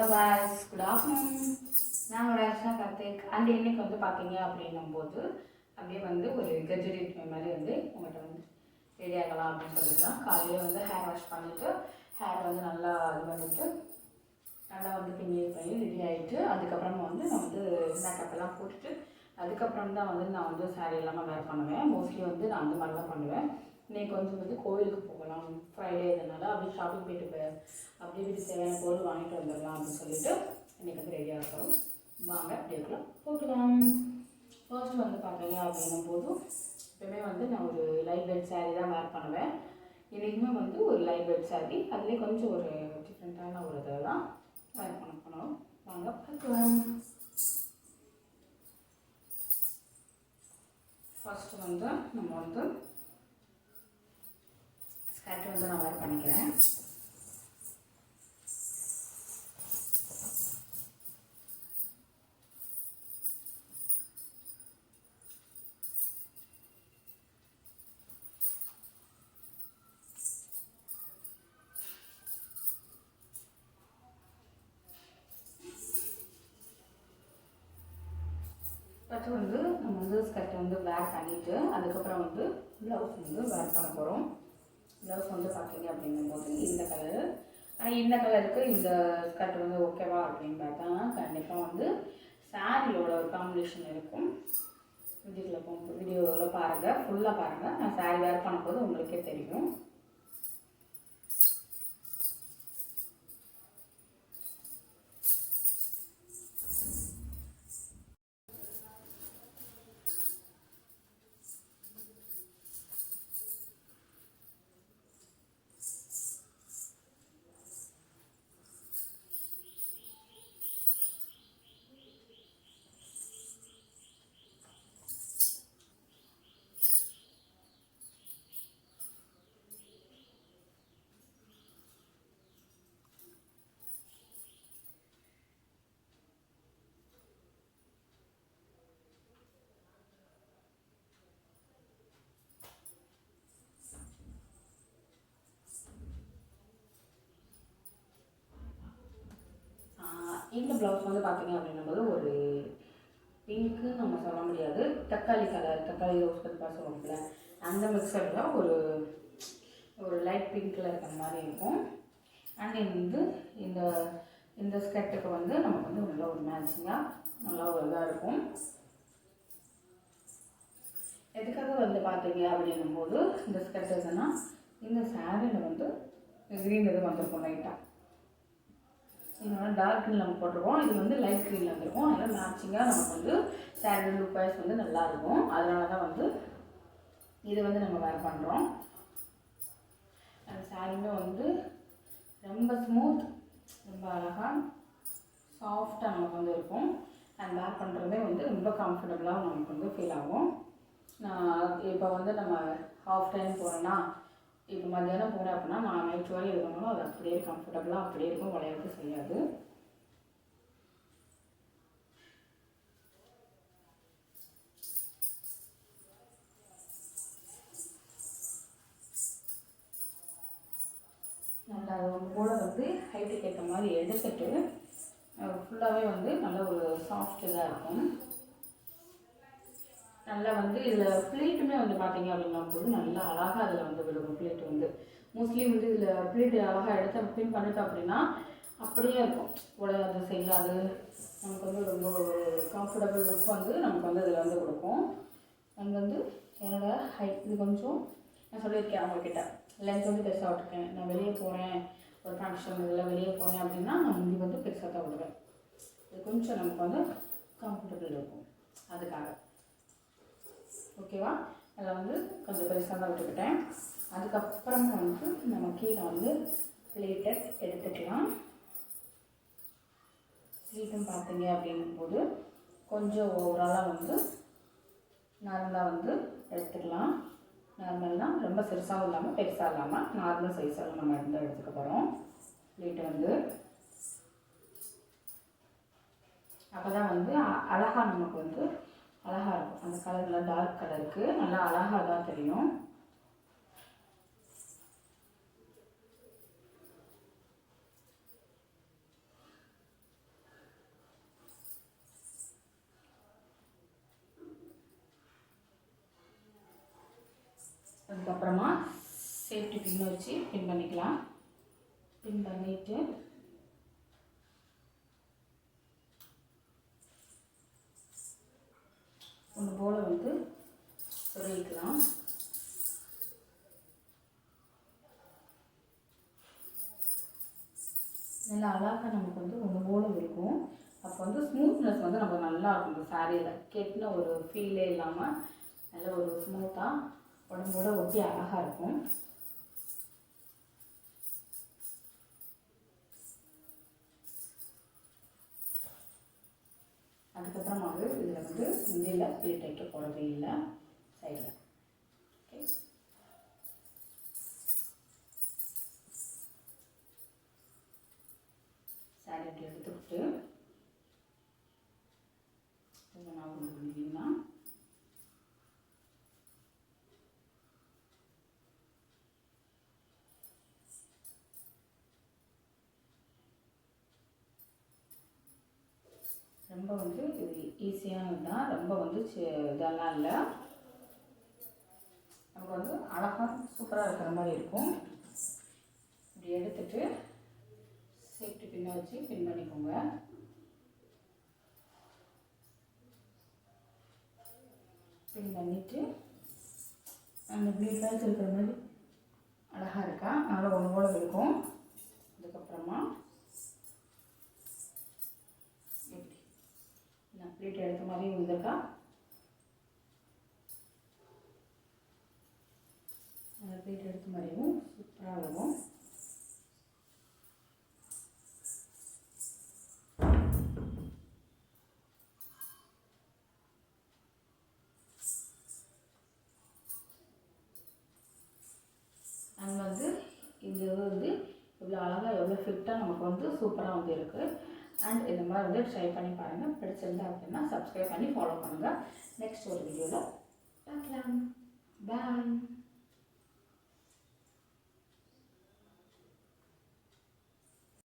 Hello guys, good afternoon. நான் ஒரு ஆக்ஷனாக Karthik and இன்னைக்கு வந்து பார்த்தீங்க அப்படின்னும்போது அப்படியே வந்து ஒரு கெஜெட் மாதிரி வந்து உங்கள்கிட்ட வந்து ரெடி ஆகலாம் அப்படின்னு சொல்லிட்டு தான் காலையில் வந்து ஹேர் வாஷ் பண்ணிவிட்டு ஹேர் வந்து நல்லா இது பண்ணிவிட்டு நல்லா வந்து பின்னி பண்ணி ரெடி ஆகிட்டு அதுக்கப்புறமா வந்து நான் வந்து மேக்கப்லாம் போட்டுட்டு அதுக்கப்புறம் தான் வந்து நான் வந்து சாரீ இல்லாமல் வேர் பண்ணுவேன். மோஸ்ட்லி வந்து நான் அந்த மாதிரி தான் பண்ணுவேன். இன்றைக்கி கொஞ்சம் வந்து கோவிலுக்கு போகலாம், ஃப்ரைடே இதனால அப்படியே ஷாப்பிங் போயிட்டு அப்படியே வீட்டு தேவையான பொருள் வாங்கிட்டு வந்துடலாம் அப்படின்னு சொல்லிட்டு இன்றைக்கி வந்து ரெடியாக இருக்கிறோம். வாங்க அப்படியேக்கலாம் போகலாம். ஃபர்ஸ்ட் வந்து பார்த்தீங்க அப்படின்னும் போது எப்பவுமே வந்து நான் ஒரு லைட் வெயிட் சாரீ தான் வேர் பண்ணுவேன். இன்றைக்குமே வந்து ஒரு லைட் வெயிட் சாரீ, அதுலேயே கொஞ்சம் ஒரு டிஃப்ரெண்ட்டான ஒரு இதை தான் வேர் பண்ண போனோம். வாங்க பார்க்கலாம். ஃபர்ஸ்ட்டு வந்து நம்ம வந்து ஸ்கர்ட் வந்து நான் வேர் பண்ணிக்கிறேன். ஃபஸ்ட்டு வந்து நம்ம வந்து ஸ்கர்ட் வந்து வேர் பண்ணிவிட்டு அதுக்கப்புறம் வந்து ப்ளவுஸ் வந்து வேர் பண்ண போகிறோம். ப்ளவுஸ் வந்து பார்த்தீங்க அப்படிங்கும்போது இந்த கலரு, ஆனால் இந்த கலருக்கு இந்த ஸ்கர்ட் வந்து ஓகேவா அப்படின்னு பார்த்தா கண்டிப்பாக வந்து சாரியோட ஒரு காம்பினேஷன் இருக்கும். வீடியோவில் பாருங்கள், ஃபுல்லாக பாருங்கள். நான் சாரி வேர் பண்ணும்போது உங்களுக்கே தெரியும். இந்த ப்ளவுஸ் வந்து பார்த்தீங்க அப்படின்னும்போது ஒரு பிங்க்கு நம்ம சொல்ல முடியாது, தக்காளி கலர், தக்காளி ரோஸ் பற்றி சொல்லுவோம்ல அந்த மிக்சரில் ஒரு ஒரு லைட் பிங்க்கில் இருக்கிற மாதிரி இருக்கும். அண்ட் வந்து இந்த இந்த ஸ்கர்ட்டுக்கு வந்து நமக்கு வந்து நல்ல ஒரு மேட்சிங்காக நல்லா ஒரு இதாக இருக்கும். எதுக்காக வந்து பார்த்தீங்க அப்படின்னும்போது இந்த ஸ்கர்ட் எதுனா இந்த சாரியில் வந்து க்ரீன் இது வந்திருக்கும் லைட்டாக. இதனால டார்க் க்ரீன் நம்ம போட்டிருக்கோம், இது வந்து லைட் க்ரீனில் வந்துருக்கும். அதனால் மேட்சிங்காக நமக்கு வந்து சாரி லுக் வைஸ் வந்து நல்லாயிருக்கும். அதனால தான் வந்து இது வந்து நம்ம வேர் பண்ணுறோம். அந்த சாரியுமே வந்து ரொம்ப ஸ்மூத், ரொம்ப அழகாக சாஃப்டாக நமக்கு வந்து இருக்கும். அண்ட் வேர் பண்ணுறதே வந்து ரொம்ப கம்ஃபர்டபுளாக நமக்கு வந்து ஃபீல் ஆகும். இப்போ வந்து நம்ம ஹாஃப் டைம் போகிறோன்னா, இப்போ மத்தியானம் போகிறேன் அப்படின்னா நான் நைட் வரை இருக்கணும், அது அப்படியே கம்ஃபர்டபுளாக அப்படியே இருக்கும், விளையாட்டு செய்யாது. நல்லா கூட வந்து ஹைட்டுக்கு ஏற்ற மாதிரி எடுத்துட்டு ஃபுல்லாகவே வந்து நல்ல ஒரு சாஃப்ட் இதாக இருக்கும். நல்லா வந்து இதில் ப்ளீட்டுமே வந்து பார்த்தீங்க அப்படின்னா போது நல்லா அழகாக அதில் வந்து விடுவோம். ப்ளீட் வந்து மோஸ்ட்லி வந்து இதில் ப்ளீட் அழகாக எடுத்து பின் பண்ணிட்டோம் அப்படின்னா அப்படியே இருக்கும், உடையாது செய்யாது. நமக்கு வந்து ரொம்ப ஒரு கம்ஃபர்டபுள் லுக் வந்து நமக்கு வந்து இதில் வந்து கொடுக்கும். அங்கே வந்து என்னோடய ஹைட் இது கொஞ்சம் நான் சொல்லியிருக்கேன் அவங்கக்கிட்ட, லென்த் வந்து பெருசாக விட்டுருக்கேன். நான் வெளியே போகிறேன், ஒரு ஃபங்க்ஷன் இதில் வெளியே போகிறேன் அப்படின்னா நான் முந்தி வந்து பெருசாக தான் விடுவேன். இது கொஞ்சம் நமக்கு வந்து கம்ஃபர்டபுள் இருக்கும், அதுக்காக. ஓகேவா? அதில் வந்து கொஞ்சம் பெருசாக தான் விட்டுக்கிட்டேன். அதுக்கப்புறமா வந்து நம்ம கீழே வந்து ப்ளீட்டட் எடுத்துக்கலாம். ப்ளீட்டும் பார்த்தீங்க அப்படிங்கும்போது கொஞ்சம் ஓவராலாக வந்து நார்மலாக வந்து எடுத்துக்கலாம். நார்மல்னால் ரொம்ப சிறுசாகவும் இல்லாமல் பெருசாக இல்லாமல் நார்மல் சைஸாக நம்ம எடுத்துக்க போகிறோம். ப்ளீட்டு வந்து அப்போ தான் வந்து அழகாக நமக்கு வந்து அழகாக இருக்கும். அந்த கலரில் டார்க் கலருக்கு நல்லா அழகாக தான் தெரியும். அதுக்கப்புறமா சேஃப்டி பின் வச்சு பின் பண்ணிக்கலாம். பின் பண்ணிவிட்டு ஒன்று போல் வந்து சொருகிக்கலாம். நல்லா அழகாக நமக்கு வந்து ஒன்று போல் இருக்கும். அப்போ வந்து ஸ்மூத்னஸ் வந்து நமக்கு நல்லா இருக்கும். இந்த சாரியில் கெட்டின ஒரு ஃபீலே இல்லாமல் நல்ல ஒரு ஸ்மூத்தாக உடம்போட ஒட்டி அழகாக இருக்கும். அதுக்கப்புறமாவது இதில் வந்து முந்தியில் ப்ளீட் வைக்க போகிறதே இல்லை, சைடில். ஓகே, சாரி அப்படி எடுத்துக்கிட்டு நான் ஒன்று பண்ணிங்கன்னா ரொம்ப வந்து இது ஈஸியானது தான். ரொம்ப வந்து இதெல்லாம் இல்லை. நமக்கு வந்து அழகாக சூப்பராக இருக்கிற மாதிரி இருக்கும். இப்படி எடுத்துட்டு சேஃப்டி பின்னை வச்சு பின் பண்ணிக்கோங்க. பின் பண்ணிவிட்டு அந்த ப்ளீட்லாம் இருக்கிற மாதிரி அழகாக இருக்கா, நல்லா ஒன்று போல இருக்கும். அதுக்கப்புறமா எப்படி நான் ப்ளீட் எடுத்த மாதிரி வந்திருக்கா, அந்த ப்ளீட் எடுத்த மாதிரியும் சூப்பராக இருக்கும். அண்ட் வந்து இது வந்து இவ்வளோ அழகாக எவ்வளோ ஃபிட்டாக நமக்கு வந்து சூப்பராக வந்து இருக்குது. அண்ட் இந்த மாதிரி வந்து ட்ரை பண்ணி பாருங்கள். பிடிச்சிருந்தா அப்படின்னா சப்ஸ்கிரைப் பண்ணி ஃபாலோ பண்ணுங்கள். நெக்ஸ்ட் ஒரு வீடியோவில்